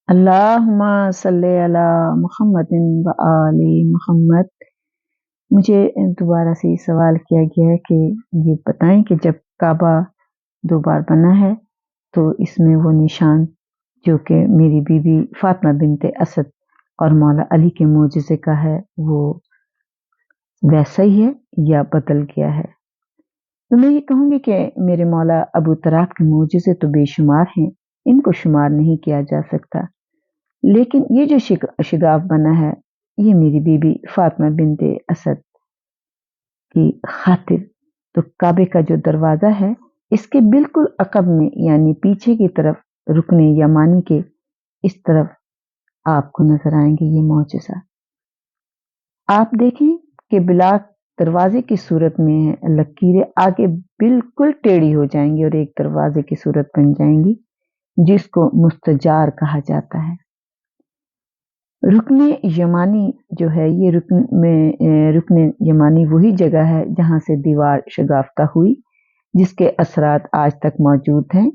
अल्लाहुम्मा सल्ले अला मुहम्मदिन व आले मुहम्मद। मुझे दोबारा से ये सवाल किया गया है कि ये बताएं कि जब काबा 2 बार बना है तो इसमें वो निशान जो कि मेरी बीबी फातिमा बिनते असद और मौला अली के मोजिज़े का है वो वैसा ही है या बदल गया है? तो मैं ये कहूँगी कि मेरे मौला अबू तराब के मोजिज़े तो बेशुमार हैं, इनको शुमार नहीं किया जा सकता। लेकिन ये जो शिगाफ बना है, ये मेरी बीबी फातिमा बिनते असद की खातिर। तो काबे का जो दरवाज़ा है, इसके बिल्कुल अक़ब में यानी पीछे की तरफ रुकने यमानी के इस तरफ आपको नज़र आएँगे ये मोजिज़ा। आप देखें कि ब्लॉक दरवाजे की सूरत में है, लकीरें आगे बिल्कुल टेढ़ी हो जाएंगी और एक दरवाजे की सूरत बन जाएंगी, जिसको मुस्तजार कहा जाता है। रुकने यमानी जो है ये रुकने यमानी वही जगह है जहाँ से दीवार शगाफ्ता हुई, जिसके असरात आज तक मौजूद हैं।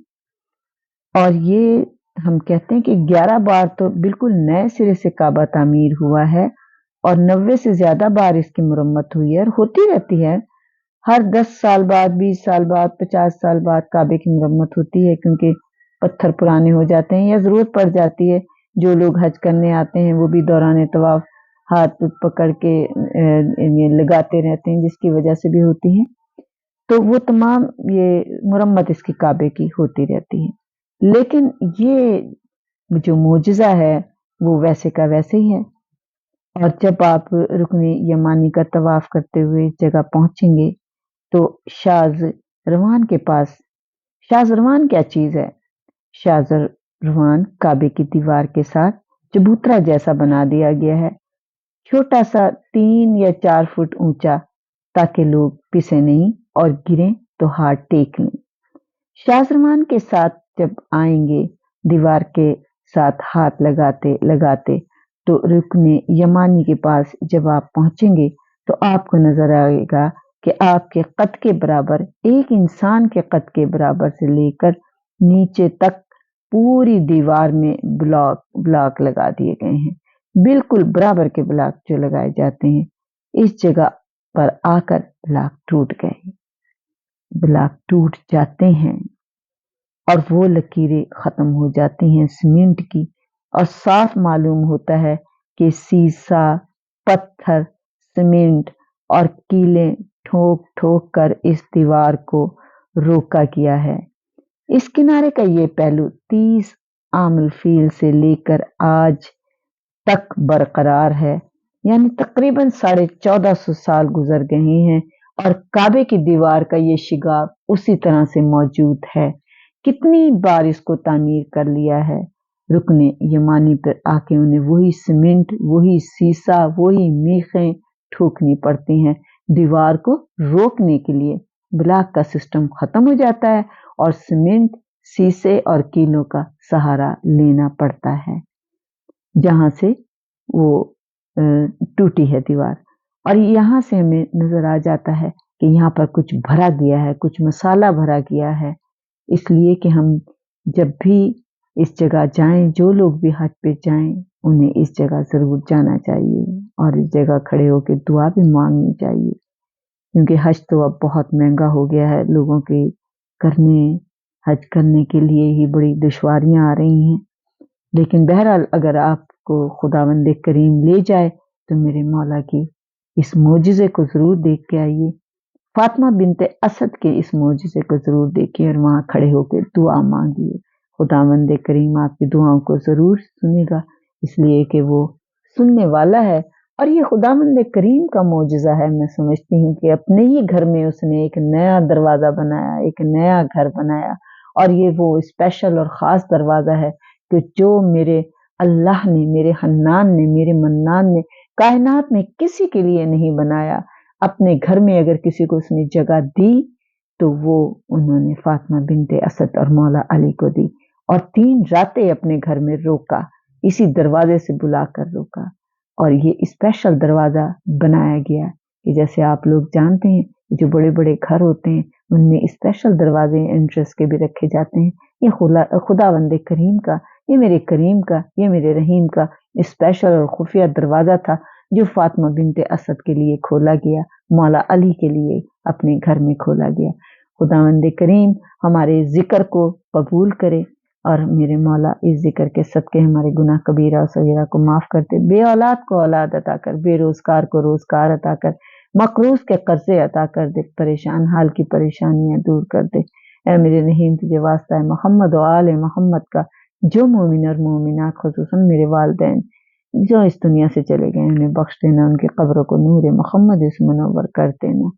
और ये हम कहते हैं कि 11 बार तो बिल्कुल नए सिरे से काबा तामीर हुआ है और 90 से ज़्यादा बार इसकी मुरम्मत हुई है और होती रहती है। हर 10 साल बाद, 20 साल बाद, 50 साल बाद काबे की मुरम्मत होती है, क्योंकि पत्थर पुराने हो जाते हैं या ज़रूरत पड़ जाती है। जो लोग हज करने आते हैं वो भी दौरान तवाफ हाथ पकड़ के ये लगाते रहते हैं, जिसकी वजह से भी होती है। तो वो तमाम ये मुरम्मत इसकी काबे की होती रहती है। लेकिन ये जो मोजिज़ा है वो वैसे का वैसे ही है। और जब आप रुकने यमानी का तवाफ करते हुए इस जगह पहुंचेंगे तो शाज़रवान के पास, शाज़रवान क्या चीज़ है? शाज़रवान काबे की दीवार के साथ चबूतरा जैसा बना दिया गया है, छोटा सा 3 या 4 फुट ऊंचा, ताकि लोग पिसे नहीं और गिरें तो हाथ टेक लें। शाज़रवान के साथ जब आएंगे, दीवार के साथ हाथ लगाते लगाते तो रुकने यमानी के पास जब आप पहुंचेंगे तो आपको नजर आएगा कि आपके कद के बराबर, एक इंसान के कद के बराबर से लेकर नीचे तक पूरी दीवार में ब्लॉक लगा दिए गए हैं। बिल्कुल बराबर के ब्लॉक जो लगाए जाते हैं, इस जगह पर आकर ब्लॉक टूट गए, ब्लॉक टूट जाते हैं और वो लकीरें खत्म हो जाती हैं सीमेंट की, और साफ मालूम होता है कि सीसा, पत्थर, सीमेंट और कीलें ठोक ठोक कर इस दीवार को रोका किया है। इस किनारे का ये पहलू 30 आमल फील से लेकर आज तक बरकरार है, यानी तकरीबन 1450 साल गुजर गए हैं और काबे की दीवार का ये शिगाफ उसी तरह से मौजूद है। कितनी बार इसको तामीर कर लिया है, रुकने यमानी पर आके उन्हें वही सीमेंट, वही सीसा, वही मीखें ठोकनी पड़ती हैं दीवार को रोकने के लिए। ब्लॉक का सिस्टम खत्म हो जाता है और सीमेंट, शीशे और कीलों का सहारा लेना पड़ता है, जहां से वो टूटी है दीवार। और यहाँ से हमें नजर आ जाता है कि यहाँ पर कुछ भरा गया है, कुछ मसाला भरा गया है, इसलिए कि हम जब भी इस जगह जाएं, जो लोग भी हज पे जाएं, उन्हें इस जगह जरूर जाना चाहिए और इस जगह खड़े होकर दुआ भी मांगनी चाहिए, क्योंकि हज तो अब बहुत महंगा हो गया है। लोगों के हज करने के लिए ही बड़ी दुश्वारियां आ रही हैं। लेकिन बहरहाल अगर आपको खुदावंद करीम ले जाए तो मेरे मौला की इस मोजिज़े को जरूर देख के आइए। फातिमा बिनते असद के इस मोजिज़े को जरूर देखिए और वहां खड़े होकर दुआ मांगिए। खुदावंद करीम आपकी दुआओं को जरूर सुनेगा, इसलिए कि वो सुनने वाला है। और ये खुदावंद करीम का मोजिज़ा है। मैं समझती हूँ कि अपने ही घर में उसने एक नया दरवाजा बनाया, एक नया घर बनाया, और ये वो स्पेशल और खास दरवाजा है कि जो मेरे अल्लाह ने, मेरे हन्नान ने, मेरे मन्नान ने कायनात में किसी के लिए नहीं बनाया। अपने घर में अगर किसी को उसने जगह दी तो वो उन्होंने फातिमा बिनते असद और मौला अली को दी, और 3 रातें अपने घर में रोका, इसी दरवाजे से बुलाकर रोका। और ये स्पेशल दरवाजा बनाया गया कि जैसे आप लोग जानते हैं, जो बड़े बड़े घर होते हैं उनमें स्पेशल दरवाजे एंट्रेंस के भी रखे जाते हैं। ये खुदावंद करीम का یہ میرے کریم کا، یہ میرے رحیم کا اسپیشل اور خفیہ دروازہ تھا جو فاطمہ بنت اسد کے لیے کھولا گیا، مولا علی کے لیے اپنے گھر میں کھولا گیا۔ خداوند کریم ہمارے ذکر کو قبول کرے اور میرے مولا اس ذکر کے صدقے ہمارے گناہ کبیرہ و صغیرہ کو معاف کر دے، بے اولاد کو اولاد عطا کر، بے روزگار کو روزگار عطا کر، مقروض کے قرضے عطا کر دے، پریشان حال کی پریشانیاں دور کر دے۔ اے میرے رحیم تجھے واسطہ ہے محمد و آل محمد کا، جو مومن اور مومنات خصوصاً میرے والدین جو اس دنیا سے چلے گئے انہیں بخش دینا، ان کی قبروں کو نور محمد اس منور کر دینا۔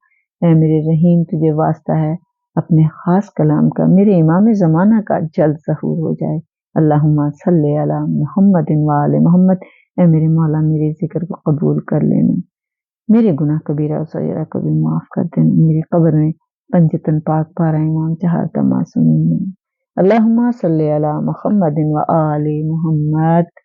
اے میرے رحیم تجھے واسطہ ہے اپنے خاص کلام کا، میرے امام زمانہ کا جلد ظہور ہو جائے۔ اللہم صلی علی محمد و آل محمد۔ اے میرے مولا میرے ذکر کو قبول کر لینا، میرے گناہ کبیرہ و صغیرہ کو بھی معاف کر دینا، میری قبر میں پنجتن پاک پارا امام چہارتا معصومین۔ اللہم صلی علی محمد و آل محمد۔